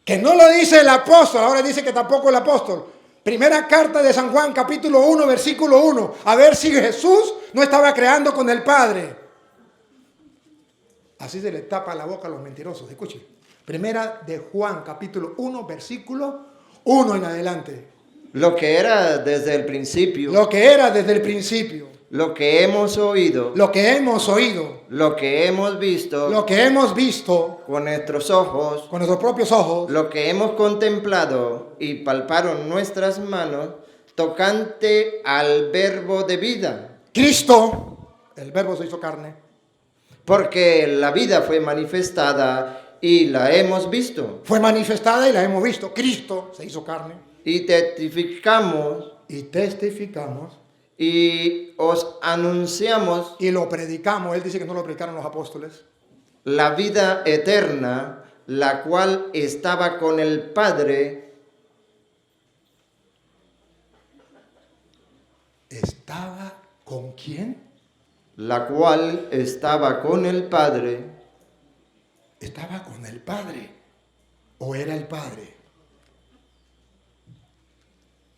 S1: Que no lo dice el apóstol, ahora dice que tampoco el apóstol. Primera carta de San Juan, capítulo 1, versículo 1. A ver si Jesús no estaba creando con el Padre. Así se le tapa la boca a los mentirosos. Escuchen. Primera de Juan, capítulo 1, versículo 1 en adelante.
S4: Lo que era desde el principio.
S1: Lo que era desde el principio.
S4: Lo que hemos oído.
S1: Lo que hemos oído.
S4: Lo que hemos visto.
S1: Lo que hemos visto
S4: Con nuestros ojos.
S1: con nuestros propios ojos.
S4: Lo que hemos contemplado y palparon nuestras manos, tocante al verbo de vida.
S1: Cristo, el verbo se hizo carne.
S4: Porque la vida fue manifestada y la hemos visto.
S1: Fue manifestada y la hemos visto. Cristo se hizo carne.
S4: Y testificamos
S1: Y testificamos.
S4: y os anunciamos
S1: Y lo predicamos. Él dice que no lo predicaron los apóstoles.
S4: la vida eterna, la cual estaba con el Padre.
S1: ¿Estaba con quién?
S4: La cual estaba con el Padre.
S1: Estaba con el Padre. ¿O era el Padre?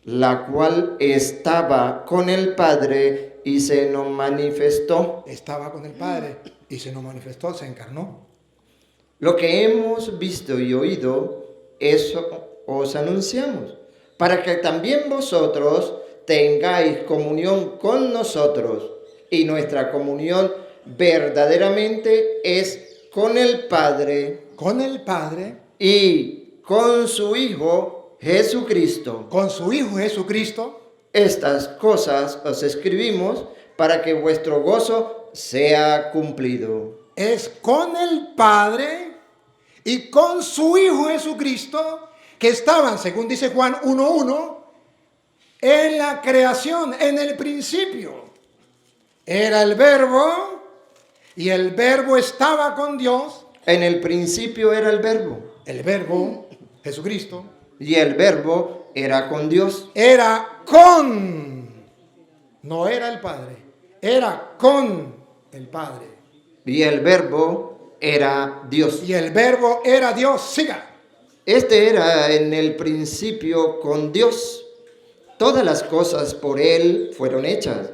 S4: La cual estaba con el Padre y se nos manifestó.
S1: Estaba con el Padre y se nos manifestó, se encarnó.
S4: Lo que hemos visto y oído, eso os anunciamos, para que también vosotros tengáis comunión con nosotros. Y nuestra comunión verdaderamente es con el Padre
S1: Con el Padre,
S4: y con su Hijo Jesucristo.
S1: con su Hijo Jesucristo.
S4: Estas cosas os escribimos para que vuestro gozo sea cumplido.
S1: Es con el Padre y con su Hijo Jesucristo, que estaban, según dice Juan 1:1, en la creación, en el principio. Era el verbo y el verbo estaba con Dios.
S4: En el principio era el verbo,
S1: El verbo, Jesucristo,
S4: y el verbo era con Dios.
S1: era con, no era el Padre, era con el Padre.
S4: Y el verbo era Dios.
S1: Y el verbo era Dios. Siga.
S4: Este era en el principio con Dios. Todas las cosas por Él fueron hechas.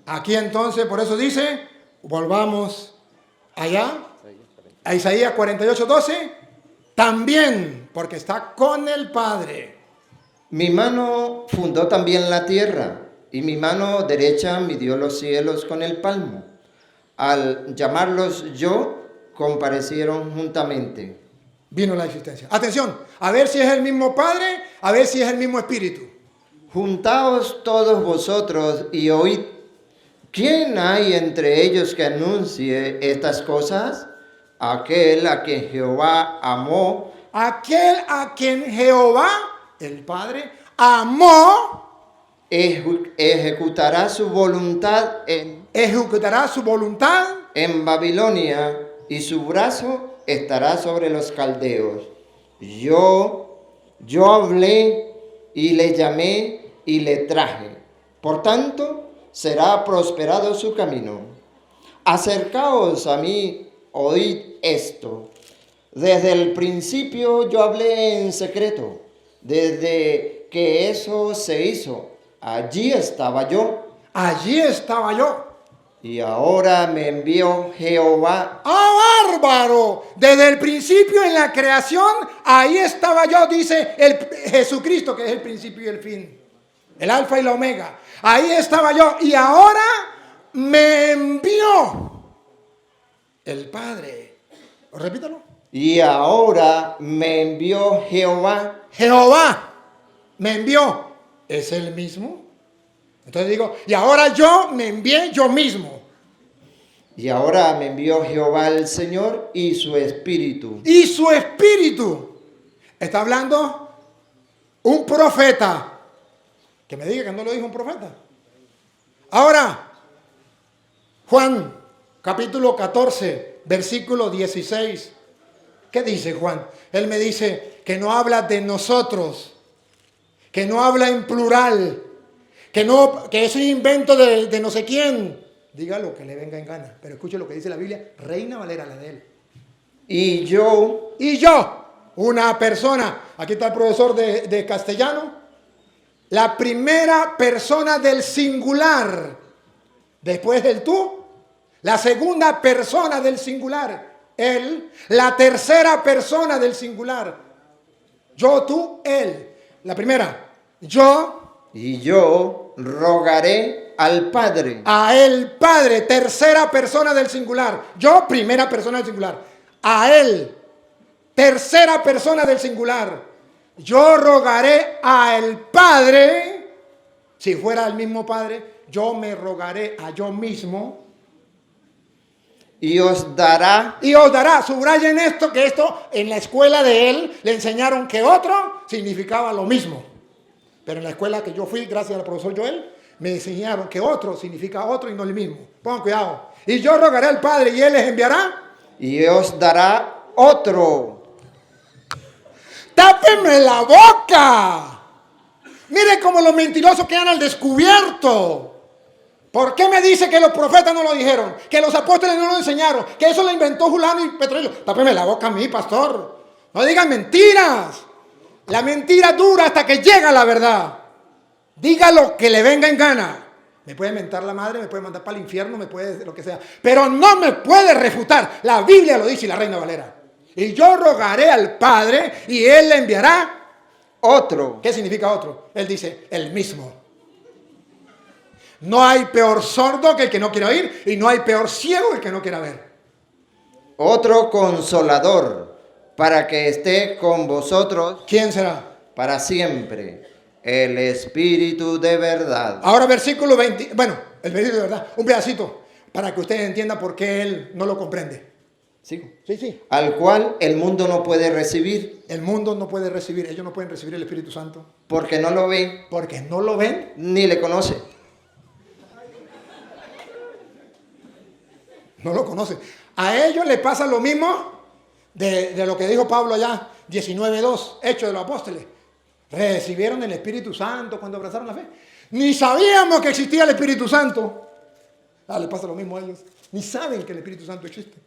S1: Aquí entonces, por eso dice, volvamos allá, a Isaías 48:12, también, porque está con el Padre.
S4: Mi mano fundó también la tierra, y mi mano derecha midió los cielos con el palmo. Al llamarlos yo, comparecieron juntamente.
S1: Vino la existencia. Atención, a ver si es el mismo Padre, a ver si es el mismo Espíritu.
S4: Juntaos todos vosotros y oíd. ¿Quién hay entre ellos que anuncie estas cosas? Aquel a quien Jehová amó.
S1: Aquel a quien Jehová, el Padre, amó,
S4: Ejecutará su voluntad
S1: ejecutará su voluntad
S4: en Babilonia, y su brazo estará sobre los caldeos. Yo hablé y le llamé y le traje. Por tanto, será prosperado su camino. Acercaos a mí, oíd esto. Desde el principio yo hablé en secreto. Desde que eso se hizo, allí estaba yo.
S1: Allí estaba yo.
S4: Y ahora me envió Jehová.
S1: ¡Ah, bárbaro! Desde el principio en la creación, ahí estaba yo, dice el Jesucristo, que es el principio y el fin. El alfa y la omega. Ahí estaba yo. Y ahora me envió el Padre. Repítalo.
S4: Y ahora me envió Jehová.
S1: Jehová me envió. ¿Es el mismo? Entonces digo, y ahora yo me envié yo mismo.
S4: Y ahora me envió Jehová el Señor y su Espíritu.
S1: Y su Espíritu. Está hablando un profeta. Que me diga que no lo dijo un profeta. Ahora, Juan, capítulo 14, versículo 16. ¿Qué dice Juan? Él me dice que no habla de nosotros, que no habla en plural, que es un invento de no sé quién. Diga lo que le venga en gana, pero escuche lo que dice la Biblia, Reina Valera, la de él.
S4: Y yo,
S1: una persona, aquí está el profesor de castellano, la primera persona del singular, después del tú, la segunda persona del singular, él, la tercera persona del singular, yo, tú, él. La primera, yo.
S4: Y yo rogaré al Padre.
S1: A el Padre, tercera persona del singular. Yo, primera persona del singular. A él, tercera persona del singular. Yo rogaré al Padre. Si fuera el mismo Padre, yo me rogaré a yo mismo.
S4: Y os dará.
S1: Y os dará. Subrayen esto, que esto en la escuela de él le enseñaron que otro significaba lo mismo. Pero en la escuela que yo fui, gracias al profesor Joel, me enseñaron que otro significa otro y no el mismo. Pongan cuidado. Y yo rogaré al Padre y él les enviará.
S4: Y os dará otro.
S1: ¡Tápenme la boca! Mire cómo los mentirosos quedan al descubierto. ¿Por qué me dice que los profetas no lo dijeron? Que los apóstoles no lo enseñaron. Que eso lo inventó Julano y Petrolio. Tápeme la boca a mí, pastor. No digan mentiras. La mentira dura hasta que llega la verdad. Diga lo que le venga en gana. Me puede mentar la madre, me puede mandar para el infierno, me puede lo que sea. Pero no me puede refutar. La Biblia lo dice y la Reina Valera. Y yo rogaré al Padre y Él le enviará
S4: otro.
S1: ¿Qué significa otro? Él dice, el mismo. No hay peor sordo que el que no quiere oír y no hay peor ciego que el que no quiera ver.
S4: Otro consolador para que esté con vosotros.
S1: ¿Quién será?
S4: Para siempre. El Espíritu de verdad.
S1: Ahora versículo 20. Bueno, el versículo de verdad. Un pedacito para que ustedes entiendan por qué él no lo comprende.
S4: ¿Sigo?
S1: Sí.
S4: Al cual el mundo no puede recibir.
S1: El mundo no puede recibir. Ellos no pueden recibir el Espíritu Santo.
S4: Porque no lo ven.
S1: Porque no lo ven.
S4: Ni le conoce.
S1: No lo conocen. A ellos les pasa lo mismo de lo que dijo Pablo allá, 19:2, Hechos de los Apóstoles. Recibieron el Espíritu Santo cuando abrazaron la fe. Ni sabíamos que existía el Espíritu Santo. Les pasa lo mismo a ellos. Ni saben que el Espíritu Santo existe.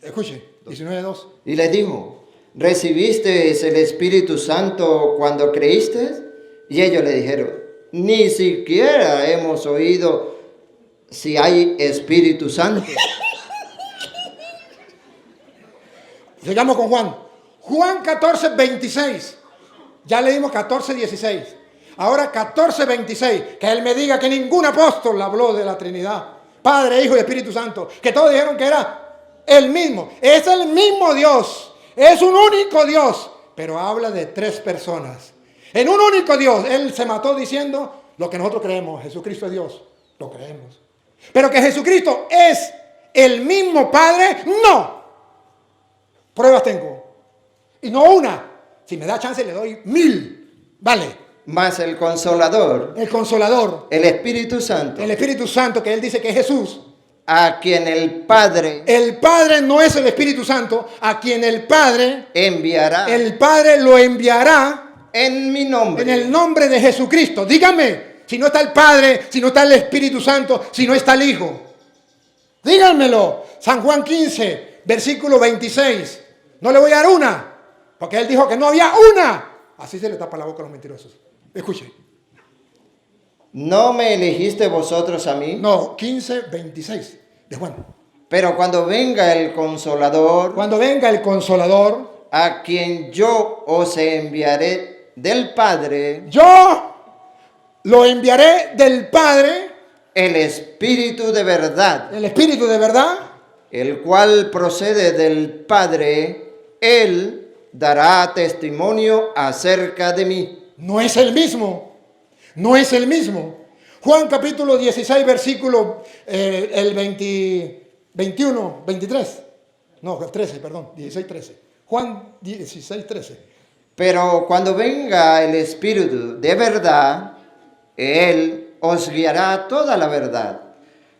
S1: Escuche, 19:2.
S4: Y les dijo, ¿recibisteis el Espíritu Santo cuando creísteis? Y ellos le dijeron, ni siquiera hemos oído si hay Espíritu Santo.
S1: Sigamos con Juan. Juan 14:26. Ya leímos 14:16. Ahora 14:26. Que él me diga que ningún apóstol habló de la Trinidad. Padre, Hijo y Espíritu Santo. Que todos dijeron que era El mismo. Es el mismo Dios. Es un único Dios. Pero habla de tres personas. En un único Dios. Él se mató diciendo lo que nosotros creemos. Jesucristo es Dios. Lo creemos. Pero que Jesucristo es el mismo Padre, no. Pruebas tengo. Y no una. Si me da chance le doy 1000. Vale.
S4: Más el Consolador,
S1: El Consolador.
S4: el Espíritu Santo,
S1: El Espíritu Santo, que Él dice que es Jesús.
S4: a quien el Padre
S1: El Padre no es el Espíritu Santo. A quien el Padre lo enviará
S4: en mi nombre.
S1: en el nombre de Jesucristo. Dígame, si no está el Padre, si no está el Espíritu Santo, si no está el Hijo. Díganmelo. San Juan 15, versículo 26. No le voy a dar una, porque Él dijo que no había una. Así se le tapa la boca a los mentirosos. Escuche.
S4: ¿No me elegiste vosotros a mí?
S1: No, 15, 26 de Juan.
S4: Pero cuando venga el Consolador,
S1: Cuando venga el Consolador,
S4: a quien yo os enviaré del Padre,
S1: yo lo enviaré del Padre,
S4: el Espíritu de verdad,
S1: el Espíritu de verdad,
S4: el cual procede del Padre, Él dará testimonio acerca de mí.
S1: no es el mismo. No es el mismo. Juan capítulo 16, versículo el 21, 23. No, el 13, perdón, 16, 13. Juan 16, 13.
S4: Pero cuando venga el Espíritu de verdad, Él os guiará a toda la verdad,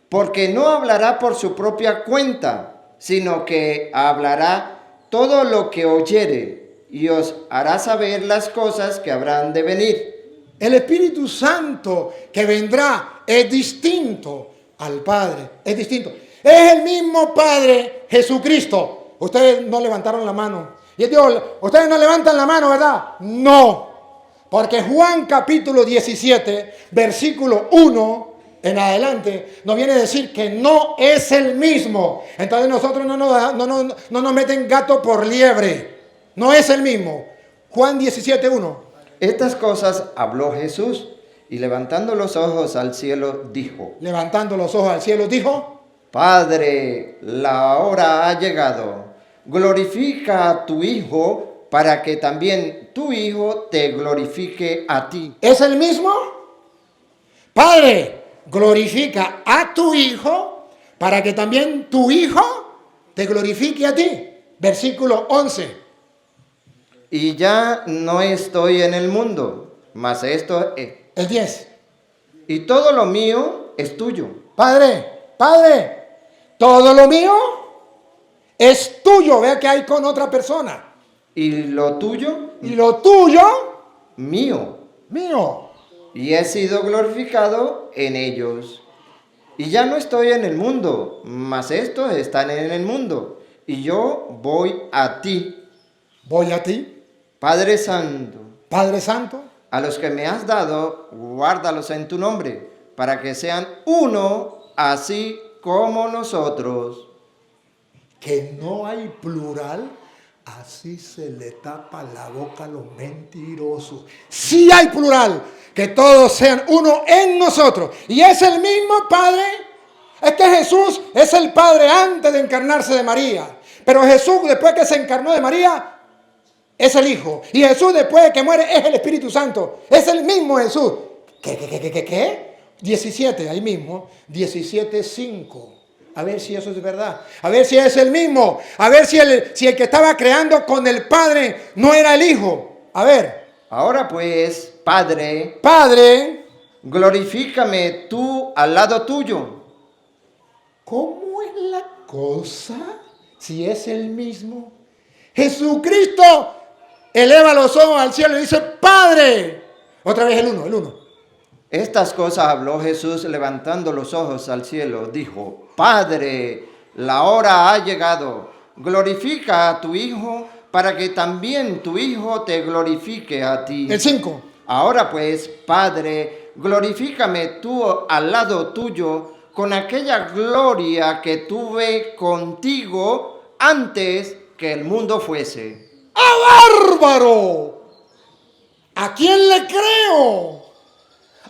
S4: porque no hablará por su propia cuenta, sino que hablará todo lo que oyere y os hará saber las cosas que habrán de venir.
S1: El Espíritu Santo que vendrá es distinto al Padre. Es distinto. Es el mismo Padre Jesucristo. Ustedes no levantaron la mano. Y Dios, ustedes no levantan la mano, ¿verdad? No. Porque Juan capítulo 17, versículo 1 en adelante, nos viene a decir que no es el mismo. Entonces nosotros no nos meten gato por liebre. No es el mismo. Juan 17, 1.
S4: Estas cosas habló Jesús y levantando los ojos al cielo dijo:
S1: Levantando los ojos al cielo dijo:
S4: Padre, la hora ha llegado. Glorifica a tu Hijo para que también tu Hijo te glorifique a ti.
S1: ¿Es el mismo? Padre, glorifica a tu Hijo para que también tu Hijo te glorifique a ti. Versículo 11.
S4: Y ya no estoy en el mundo, mas esto es.
S1: El 10.
S4: Y todo lo mío es tuyo.
S1: Padre, todo lo mío es tuyo. Vea que hay con otra persona.
S4: Y lo tuyo,
S1: Y lo tuyo,
S4: mío.
S1: mío.
S4: Y he sido glorificado en ellos. Y ya no estoy en el mundo, mas estos están en el mundo. Y yo voy a ti.
S1: Voy a ti,
S4: Padre Santo,
S1: Padre Santo.
S4: a los que me has dado, guárdalos en tu nombre, para que sean uno, así como nosotros.
S1: Que no hay plural, así se le tapa la boca a los mentirosos. Sí hay plural, que todos sean uno en nosotros. Y es el mismo Padre. Es que Jesús es el Padre antes de encarnarse de María. Pero Jesús, después que se encarnó de María, es el Hijo. Y Jesús, después de que muere, es el Espíritu Santo. Es el mismo Jesús. ¿Qué? 17, ahí mismo. 17:5. A ver si eso es verdad. A ver si es el mismo. A ver si el que estaba creando con el Padre no era el Hijo. A ver.
S4: Ahora pues, Padre, glorifícame tú al lado tuyo.
S1: ¿Cómo es la cosa? Si es el mismo. Jesucristo eleva los ojos al cielo y dice: Padre. Otra vez el uno.
S4: Estas cosas habló Jesús levantando los ojos al cielo. Dijo: Padre, la hora ha llegado. Glorifica a tu Hijo para que también tu Hijo te glorifique a ti.
S1: El 5.
S4: Ahora pues, Padre, glorifícame tú al lado tuyo con aquella gloria que tuve contigo antes que el mundo fuese.
S1: ¡Ah, bárbaro! ¿A quién le creo?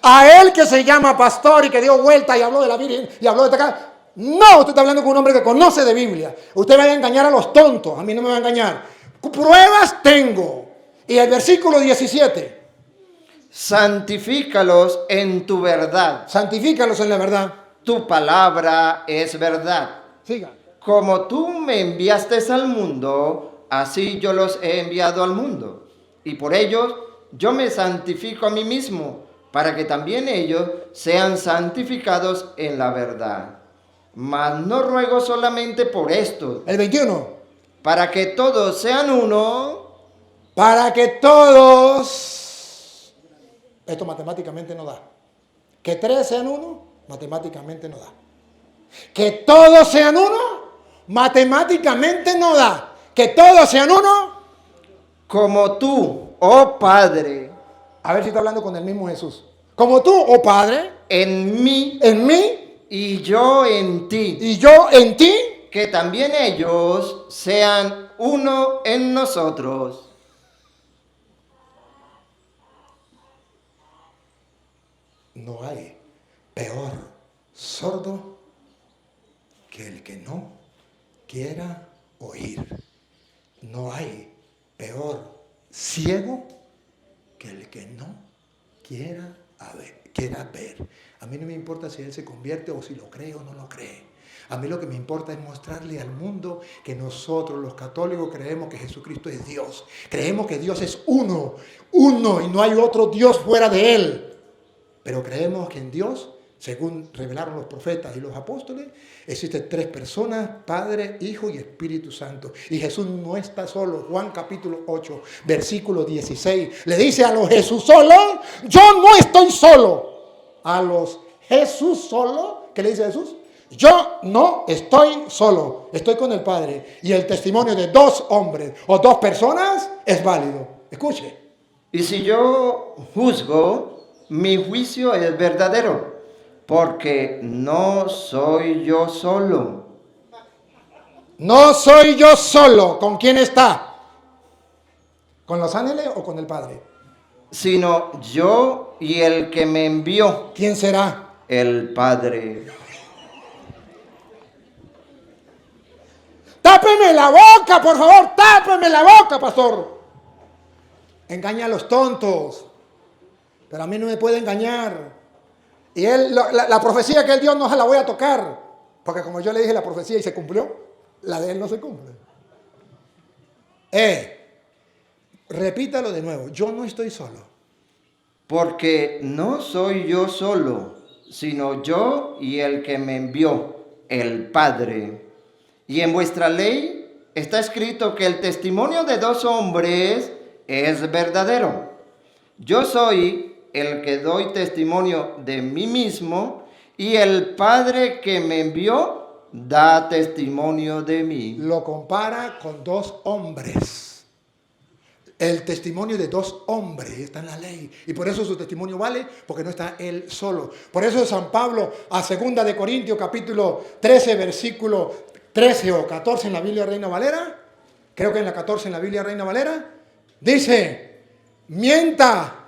S1: A él que se llama pastor y que dio vuelta y habló de la Virgen y habló de acá. No, usted está hablando con un hombre que conoce de Biblia. Usted va a engañar a los tontos. A mí no me va a engañar. Pruebas tengo. Y el versículo 17.
S4: Santifícalos en tu verdad.
S1: Santifícalos en la verdad.
S4: Tu palabra es verdad.
S1: Siga.
S4: Como tú me enviaste al mundo, así yo los he enviado al mundo. Y por ellos yo me santifico a mí mismo, para que también ellos sean santificados en la verdad. Mas no ruego solamente por esto,
S1: El 21.
S4: para que todos sean uno,
S1: Para que todos. Esto matemáticamente no da. Que 3 sean uno, matemáticamente no da. Que todos sean uno, matemáticamente no da. Que todos sean uno.
S4: como tú, oh Padre,
S1: A ver si está hablando con el mismo Jesús. Como tú, oh Padre,
S4: en mí
S1: en mí
S4: y yo en ti,
S1: y yo en ti.
S4: que también ellos sean uno en nosotros.
S1: No hay peor sordo que el que no quiera oír. No hay peor ciego que el que no quiera ver. A mí no me importa si él se convierte o si lo cree o no lo cree. A mí lo que me importa es mostrarle al mundo que nosotros los católicos creemos que Jesucristo es Dios. Creemos que Dios es uno y no hay otro Dios fuera de él. Pero creemos que en Dios, según revelaron los profetas y los apóstoles, existen 3 personas, Padre, Hijo y Espíritu Santo. Y Jesús no está solo. Juan capítulo 8, versículo 16. Le dice a los Jesús solo, yo no estoy solo. A los Jesús solo, ¿qué le dice Jesús? Yo no estoy solo, estoy con el Padre. Y el testimonio de 2 hombres o 2 personas es válido. Escuche.
S4: Y si yo juzgo, mi juicio es verdadero, porque no soy yo solo.
S1: No soy yo solo. ¿Con quién está? ¿Con los ángeles o con el Padre?
S4: Sino yo y el que me envió,
S1: ¿Quién será?
S4: el Padre.
S1: ¡Tápeme la boca, por favor! ¡Tápeme la boca, pastor! Engaña a los tontos. Pero a mí no me puede engañar. Y él, la profecía que él dio no se la voy a tocar. Porque como yo le dije la profecía y se cumplió, la de él no se cumple. Repítalo de nuevo. Yo no estoy solo.
S4: Porque no soy yo solo, sino yo y el que me envió, el Padre. Y en vuestra ley está escrito que el testimonio de 2 hombres es verdadero. Yo soy el que doy testimonio de mí mismo, y el Padre que me envió da testimonio de mí.
S1: Lo compara con 2 hombres. El testimonio de 2 hombres está en la ley. Y por eso su testimonio vale, porque no está él solo. Por eso San Pablo, a 2 de Corintios, capítulo 13, versículo 13 o 14 en la Biblia Reina Valera, creo que en la 14 en la Biblia Reina Valera, dice, mienta.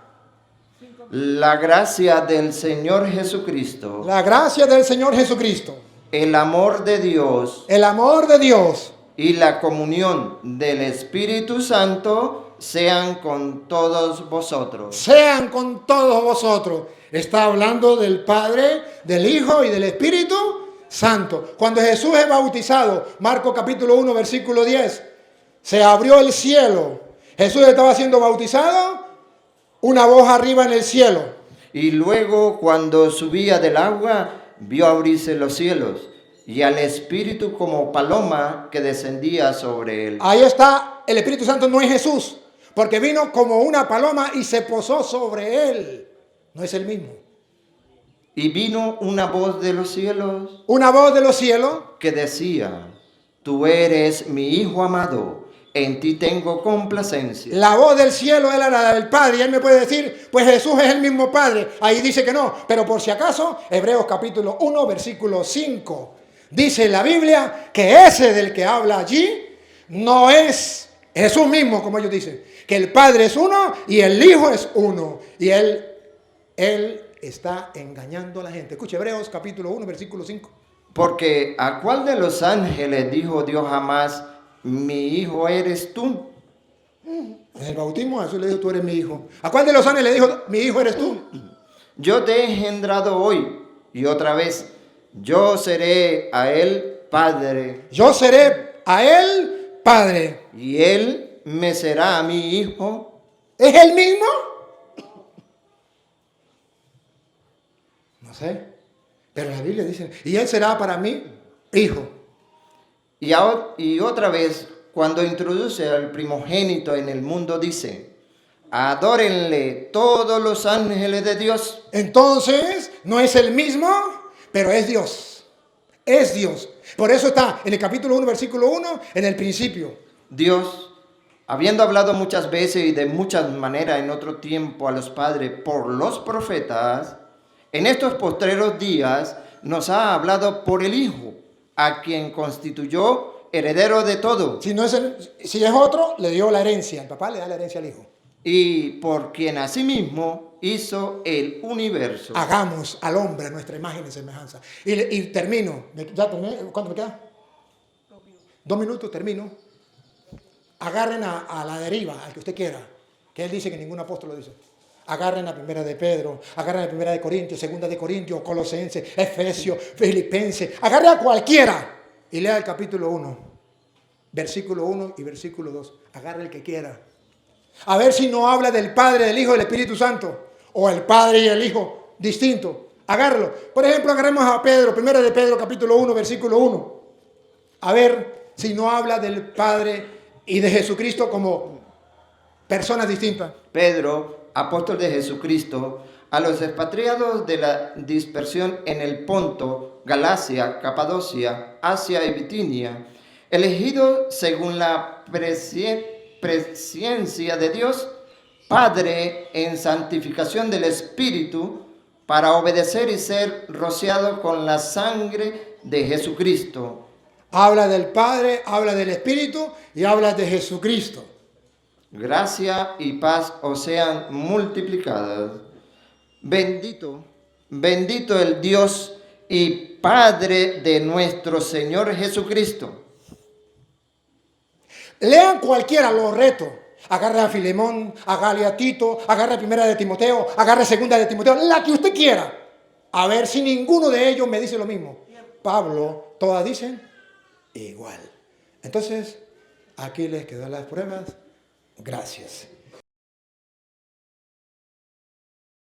S4: La gracia del Señor Jesucristo,
S1: La gracia del Señor Jesucristo,
S4: el amor de Dios
S1: el amor de Dios
S4: y la comunión del Espíritu Santo sean con todos vosotros.
S1: sean con todos vosotros. Está hablando del Padre, del Hijo y del Espíritu Santo. Cuando Jesús es bautizado, Marcos capítulo 1, versículo 10, se abrió el cielo. Jesús estaba siendo bautizado, una voz arriba en el cielo.
S4: Y luego, cuando subía del agua, vio abrirse los cielos y al Espíritu como paloma que descendía sobre él.
S1: Ahí está, el Espíritu Santo no es Jesús, porque vino como una paloma y se posó sobre él. No es el mismo.
S4: Y vino una voz de los cielos
S1: Una voz de los cielos
S4: que decía: Tú eres mi Hijo amado, en ti tengo complacencia.
S1: La voz del cielo era la del Padre. Y él me puede decir, pues Jesús es el mismo Padre. Ahí dice que no. Pero por si acaso, Hebreos capítulo 1, versículo 5. Dice la Biblia que ese del que habla allí no es Jesús mismo, como ellos dicen. Que el Padre es uno y el Hijo es uno. Y él está engañando a la gente. Escuche Hebreos capítulo 1, versículo 5.
S4: Porque ¿a cuál de los ángeles dijo Dios jamás, mi hijo eres tú?
S1: En el bautismo Jesús le dijo, tú eres mi hijo. ¿A cuál de los ángeles le dijo, mi hijo eres tú?
S4: Yo te he engendrado hoy, y otra vez, yo seré a él padre,
S1: Yo seré a él padre.
S4: y él me será a mi hijo.
S1: ¿Es el mismo? No sé. Pero la Biblia dice, y él será para mí hijo.
S4: Y otra vez, cuando introduce al primogénito en el mundo, dice, adórenle todos los ángeles de Dios.
S1: Entonces, no es el mismo, pero es Dios. Es Dios. Por eso está en el capítulo 1, versículo 1, en el principio.
S4: Dios, habiendo hablado muchas veces y de muchas maneras en otro tiempo a los padres por los profetas, en estos postreros días nos ha hablado por el Hijo, a quien constituyó heredero de todo,
S1: Si es otro, le dio la herencia. El papá le da la herencia al hijo.
S4: y por quien asimismo hizo el universo.
S1: Hagamos al hombre a nuestra imagen y semejanza. Y termino. ¿Ya terminé? ¿Cuánto me queda? 2 minutos, termino. Agarren a la deriva, al que usted quiera. Que él dice que ningún apóstol lo dice. Agarren la primera de Pedro, agarren la primera de Corintios, segunda de Corintios, Colosenses, Efesios, Filipenses. Agarre a cualquiera y lea el capítulo 1, versículo 1 y versículo 2. Agarre el que quiera. A ver si no habla del Padre, del Hijo y del Espíritu Santo. O el Padre y el Hijo distinto. Agárralo. Por ejemplo, agarremos a Pedro, primera de Pedro, capítulo 1, versículo 1. A ver si no habla del Padre y de Jesucristo como personas distintas.
S4: Pedro, apóstol de Jesucristo, a los expatriados de la dispersión en el Ponto, Galacia, Capadocia, Asia y Bitinia, elegidos según la presciencia de Dios, Padre en santificación del Espíritu, para obedecer y ser rociado con la sangre de Jesucristo.
S1: Habla del Padre, habla del Espíritu y habla de Jesucristo.
S4: Gracia y paz os sean multiplicadas. Bendito el Dios y Padre de nuestro Señor Jesucristo.
S1: Lean cualquiera, los reto. Agarre a Filemón, agarre a Tito, agarre a primera de Timoteo, agarre a segunda de Timoteo, la que usted quiera. A ver si ninguno de ellos me dice lo mismo. Pablo, todas dicen igual. Entonces, aquí les quedan las pruebas. Gracias.